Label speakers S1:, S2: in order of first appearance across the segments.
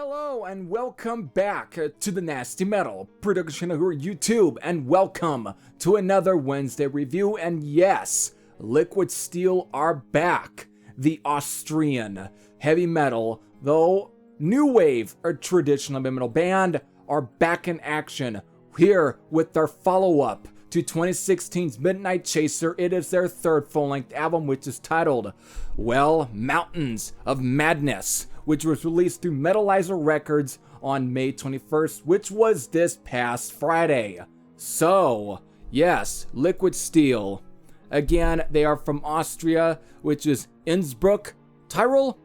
S1: Hello and welcome back to the Nasty Metal Production here on YouTube, and welcome to another Wednesday review. And yes, Liquid Steel are back. The Austrian Heavy Metal, though new wave or traditional heavy metal band, are back in action here with their follow-up to 2016's Midnight Chaser. It is their third full-length album, which is titled, well, Mountains of Madness, which was released through Metalizer Records on May 21st, which was this past Friday. So, yes, Liquid Steel. Again, they are from Austria, which is Innsbruck, Tyrol,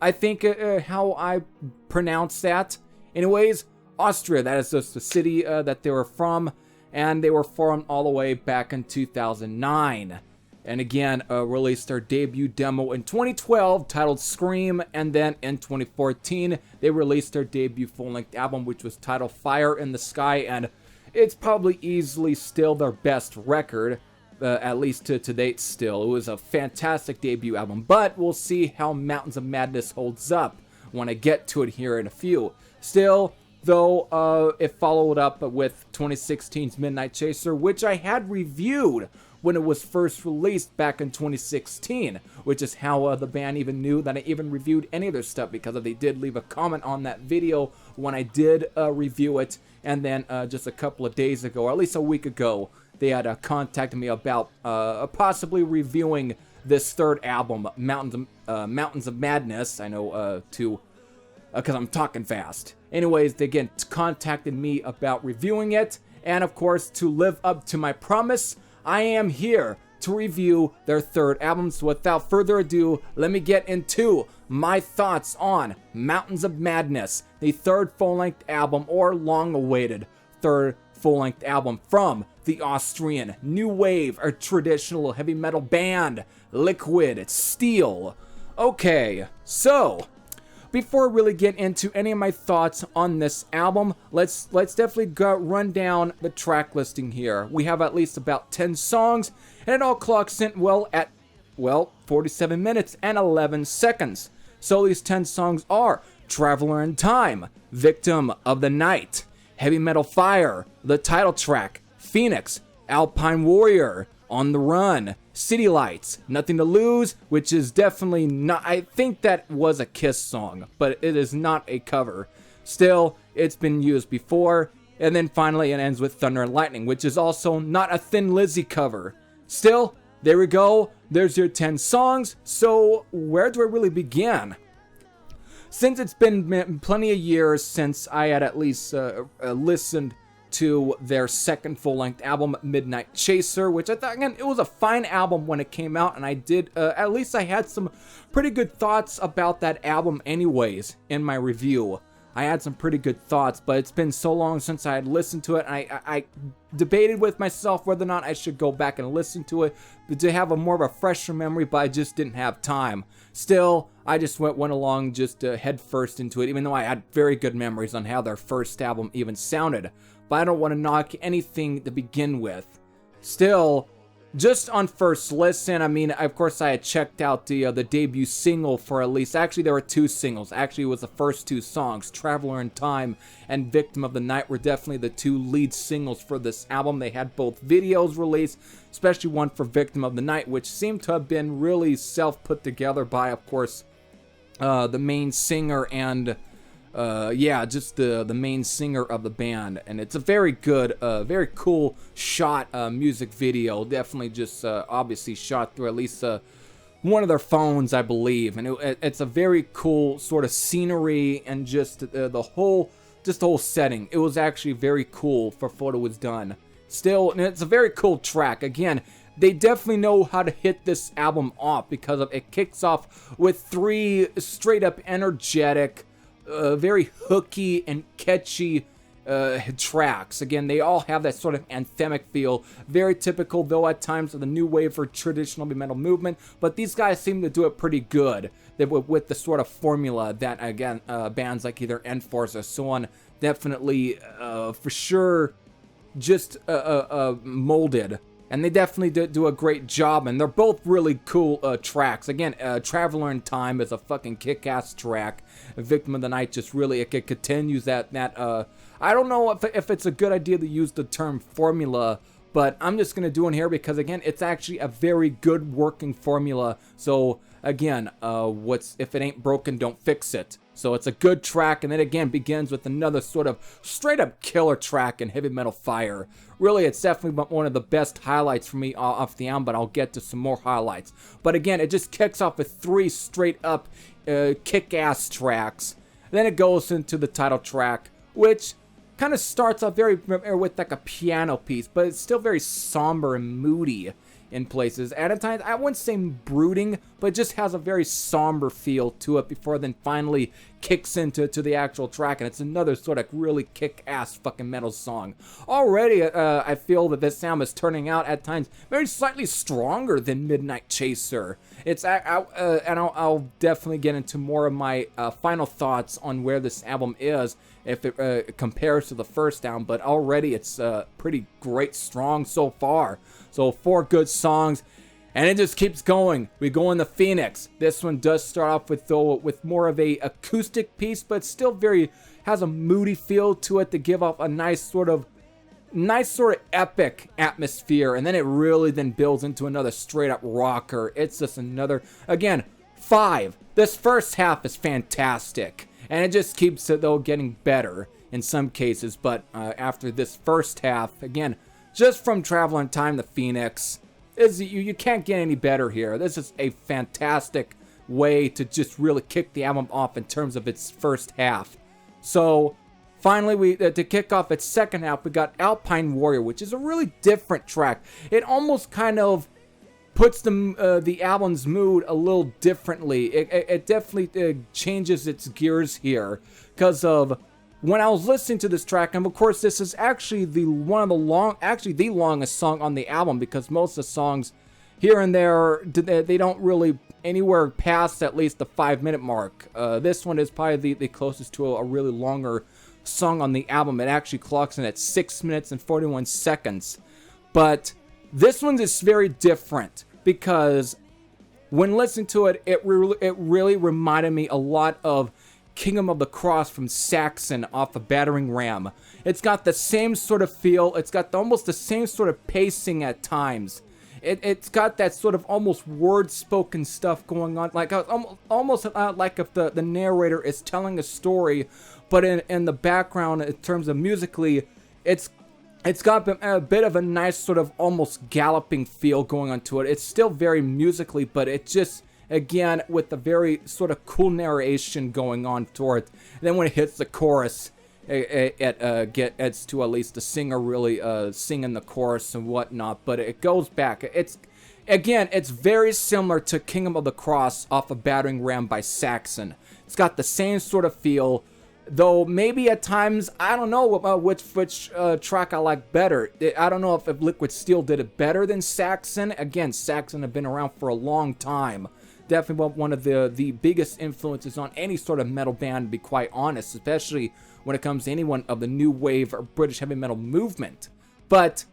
S1: I think how I pronounce that. Anyways, Austria, that is just the city that they were from, and they were formed all the way back in 2009. And again, released their debut demo in 2012 titled Scream, and then in 2014 they released their debut full-length album, which was titled Fire in the Sky, and it's probably easily still their best record, at least to date still. It was a fantastic debut album, but we'll see how Mountains of Madness holds up when I get to it here in a few. Still, though, it followed up with 2016's Midnight Chaser, which I had reviewed when it was first released back in 2016, which is how the band even knew that I even reviewed any of their stuff, because they did leave a comment on that video when I did review it. And then just a couple of days ago, or at least a week ago, they had contacted me about possibly reviewing this third album, Mountains of Madness. I know, because I'm talking fast. Anyways, they again contacted me about reviewing it, and of course, to live up to my promise, I am here to review their third album. So without further ado, let me get into my thoughts on Mountains of Madness, the third full-length album, or long-awaited third full-length album from the Austrian new wave or traditional heavy metal band, Liquid Steel. Okay, so before I really get into any of my thoughts on this album, let's definitely run down the track listing here. We have at least about 10 songs, and it all clocks in at 47 minutes and 11 seconds. So these 10 songs are Traveler in Time, Victim of the Night, Heavy Metal Fire, the title track, Phoenix, Alpine Warrior, On the Run, City Lights, Nothing to Lose, which is definitely not, I think that was a Kiss song, but it is not a cover. Still, it's been used before. And then finally it ends with Thunder and Lightning, which is also not a Thin Lizzy cover. Still, there we go. There's your 10 songs. So where do I really begin? Since it's been plenty of years since I had at least listened to their second full-length album, Midnight Chaser, which I thought, again, it was a fine album when it came out, and I did, at least I had some pretty good thoughts about that album anyways in my review. I had some pretty good thoughts, but it's been so long since I had listened to it, I debated with myself whether or not I should go back and listen to it to have a more of a fresher memory, but I just didn't have time. Still, I just went along just head first into it, even though I had very good memories on how their first album even sounded. But I don't want to knock anything to begin with. Still, just on first listen, I mean, of course I had checked out the debut single for at least, actually there were two singles. Actually, it was the first two songs, Traveler in Time and Victim of the Night, were definitely the two lead singles for this album. They had both videos released, especially one for Victim of the Night, which seemed to have been really self-put together by, of course, the main singer and just the main singer of the band. And it's a very good, very cool shot music video. Definitely just obviously shot through at least one of their phones, I believe. And it's a very cool sort of scenery and just the whole setting. It was actually very cool for what it was done. Still, and it's a very cool track. Again, they definitely know how to hit this album off, because it kicks off with 3 straight up energetic, very hooky and catchy tracks. Again, they all have that sort of anthemic feel, very typical though at times of the new wave for traditional heavy metal movement, but these guys seem to do it pretty good with the sort of formula that, again, bands like either Enforce or so on definitely for sure just molded and they definitely do a great job, and they're both really cool tracks. Again, Traveler in Time is a fucking kick-ass track. Victim of the Night just really, it continues that I don't know if it's a good idea to use the term formula, but I'm just gonna do it here because, again, it's actually a very good working formula. So again, if it ain't broken, don't fix it. So it's a good track, and then again begins with another sort of straight up killer track in Heavy Metal Fire. Really, it's definitely one of the best highlights for me off the album, but I'll get to some more highlights. But again, it just kicks off with 3 straight up kick-ass tracks. Then it goes into the title track, which kind of starts off with like a piano piece, but it's still very somber and moody in places. At times, I wouldn't say brooding, but it just has a very somber feel to it before then finally kicks into the actual track, and it's another sort of really kick-ass fucking metal song. Already, I feel that this sound is turning out at times very slightly stronger than Midnight Chaser. And I'll definitely get into more of my final thoughts on where this album is if it compares to the first album, but already it's pretty great, strong so far. So 4 good songs, and it just keeps going. We go in the Phoenix. This one does start off with more of a acoustic piece, but still has a moody feel to it to give off a nice sort of epic atmosphere, and then it really then builds into another straight up rocker. It's just another, again, 5. This first half is fantastic, and it just keeps it though getting better in some cases, but after this first half, again, just from Traveler in Time to Phoenix, you can't get any better here. This is a fantastic way to just really kick the album off in terms of its first half. So finally, to kick off its second half, we got Alpine Warrior, which is a really different track. It almost kind of puts the album's mood a little differently. It definitely changes its gears here because of when I was listening to this track, and of course this is actually the longest song on the album, because most of the songs here and there, they don't really anywhere past at least the 5-minute mark. This one is probably the closest to a really longer song on the album. It actually clocks in at 6 minutes and 41 seconds. But this one is very different because when listening to it, it really reminded me a lot of Kingdom of the Cross from Saxon off of Battering Ram. It's got the same sort of feel. It's got almost the same sort of pacing at times. It's got that sort of almost word-spoken stuff going on, like almost like if the narrator is telling a story, but in the background, in terms of musically, it's got a bit of a nice sort of almost galloping feel going on to it. It's still very musically, but it just, again, with the very sort of cool narration going on to it. And then when it hits the chorus, it gets to at least the singer really singing the chorus and whatnot. But it goes back. It's very similar to Kingdom of the Cross off of Battering Ram by Saxon. It's got the same sort of feel, though maybe at times, I don't know which track I like better. I don't know if Liquid Steel did it better than Saxon. Again, Saxon have been around for a long time. Definitely one of the biggest influences on any sort of metal band, to be quite honest, especially when it comes to anyone of the new wave or British heavy metal movement. But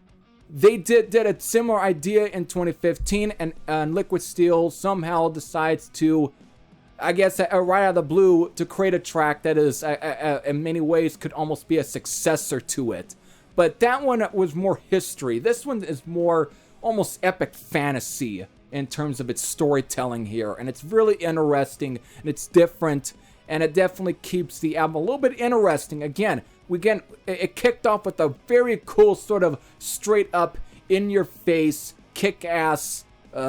S1: they did a similar idea in 2015, and Liquid Steel somehow decides to, I guess, right out of the blue, to create a track that is, in many ways, could almost be a successor to it. But that one was more history. This one is more almost epic fantasy in terms of its storytelling here, and it's really interesting, and it's different, and it definitely keeps the album a little bit interesting. Again, it kicked off with a very cool sort of straight up, in-your-face, kick-ass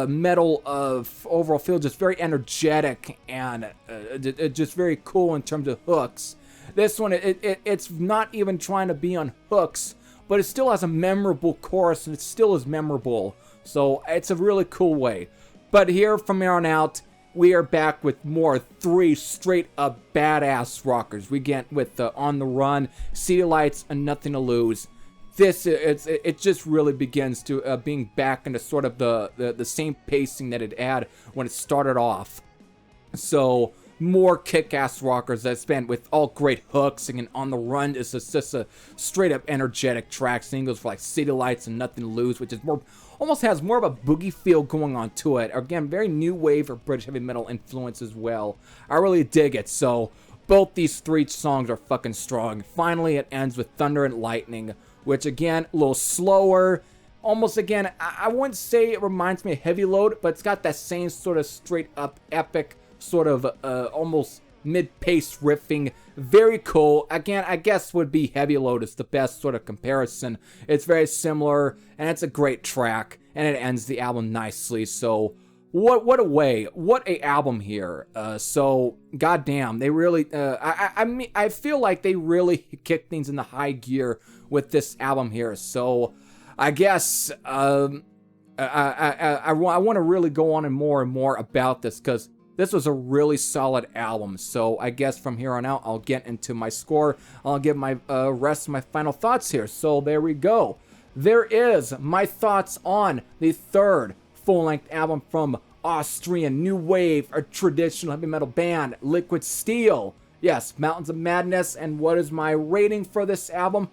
S1: metal overall feel, just very energetic and just very cool in terms of hooks. This one, it's not even trying to be on hooks, but it still has a memorable chorus, and it still is memorable. So it's a really cool way. But here, from here on out, we are back with more 3 straight up badass rockers. We get with On the Run, City Lights, and Nothing to Lose. It just really begins to being back into sort of the same pacing that it had when it started off. So more kick-ass rockers that's been with all great hooks, and On the Run is just a straight up energetic track. Singles for like City Lights and Nothing to Lose, which is more almost has more of a boogie feel going on to it. Again, very new wave or British heavy metal influence as well. I really dig it. So both these three songs are fucking strong. Finally, it ends with Thunder and Lightning, which again, a little slower. Almost, again, I wouldn't say it reminds me of Heavy Load, but it's got that same sort of straight up epic sort of almost mid-paced riffing. Very cool. Again, I guess would be Heavy Load is the best sort of comparison. It's very similar, and it's a great track, and it ends the album nicely. So what a way, what a album here. So goddamn, they really I mean, I feel like they really kicked things into high gear with this album here. So I guess I want to really go on and more about this, because this was a really solid album. So I guess from here on out, I'll get into my score. I'll give my rest of my final thoughts here. So there we go. There is my thoughts on the third full-length album from Austrian new wave or traditional heavy metal band Liquid Steel. Yes, Mountains of Madness. And what is my rating for this album?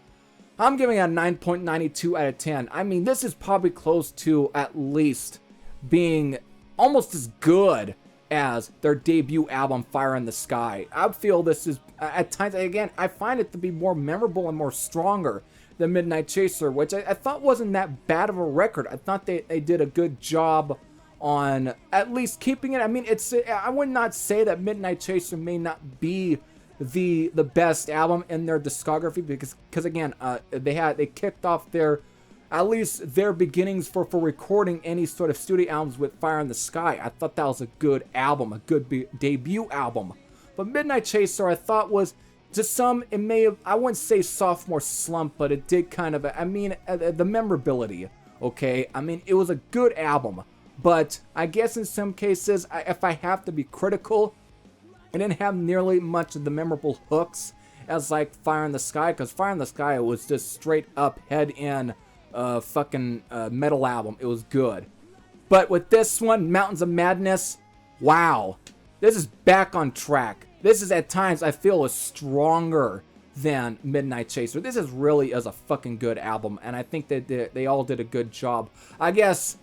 S1: I'm giving it a 9.92 out of 10. I mean, this is probably close to at least being almost as good as their debut album, Fire in the Sky. I feel this is, at times, again, I find it to be more memorable and more stronger than Midnight Chaser, which I thought wasn't that bad of a record. I thought they did a good job on at least keeping it. I mean, I would not say that Midnight Chaser may not be the best album in their discography, because again, they kicked off at least their beginnings for recording any sort of studio albums with Fire in the Sky. I thought that was a good album, a good debut album. But Midnight Chaser, I thought was just it may have, I wouldn't say sophomore slump, but it did kind of, I mean, the memorability, okay? I mean, it was a good album, but I guess in some cases, if I have to be critical, it didn't have nearly much of the memorable hooks as like Fire in the Sky, because Fire in the Sky was just straight up head in fucking metal album. It was good. But with this one, Mountains of Madness, wow, this is back on track. This is at times I feel is stronger than Midnight Chaser. This is really a fucking good album, and I think that they all did a good job. I guess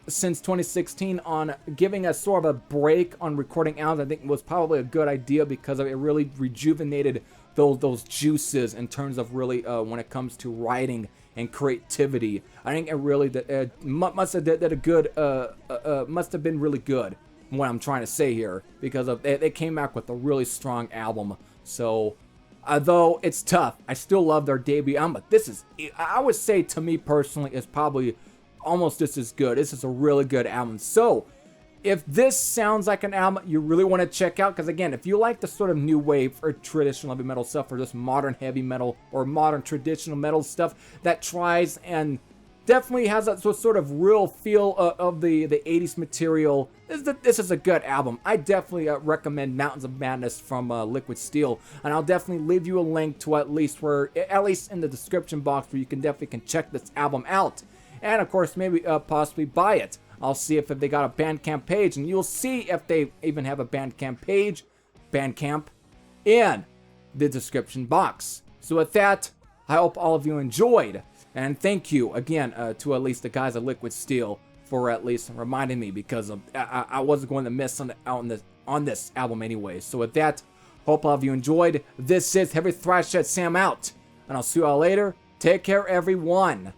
S1: since 2016 on giving us sort of a break on recording albums, I think was probably a good idea, because it really rejuvenated those juices in terms of really when it comes to writing and creativity. I think it really must have been really good, what I'm trying to say here, because they came back with a really strong album. So although it's tough, I still love their debut album, but this is, I would say, to me personally, is probably almost just as good. This is a really good album. So if this sounds like an album you really want to check out, because again, if you like the sort of new wave or traditional heavy metal stuff, or just modern heavy metal or modern traditional metal stuff that tries and definitely has that sort of real feel of the 80s material, this is a good album. I definitely recommend Mountains of Madness from Liquid Steel, and I'll definitely leave you a link to at least in the description box, where you can definitely check this album out, and of course maybe possibly buy it. I'll see if they got a Bandcamp page, and you'll see if they even have a Bandcamp page, Bandcamp, in the description box. So with that, I hope all of you enjoyed, and thank you again to at least the guys at Liquid Steel for at least reminding me, because I wasn't going to miss on this album anyway. So with that, hope all of you enjoyed. This is Heavy Thrash Sam out, and I'll see you all later. Take care, everyone.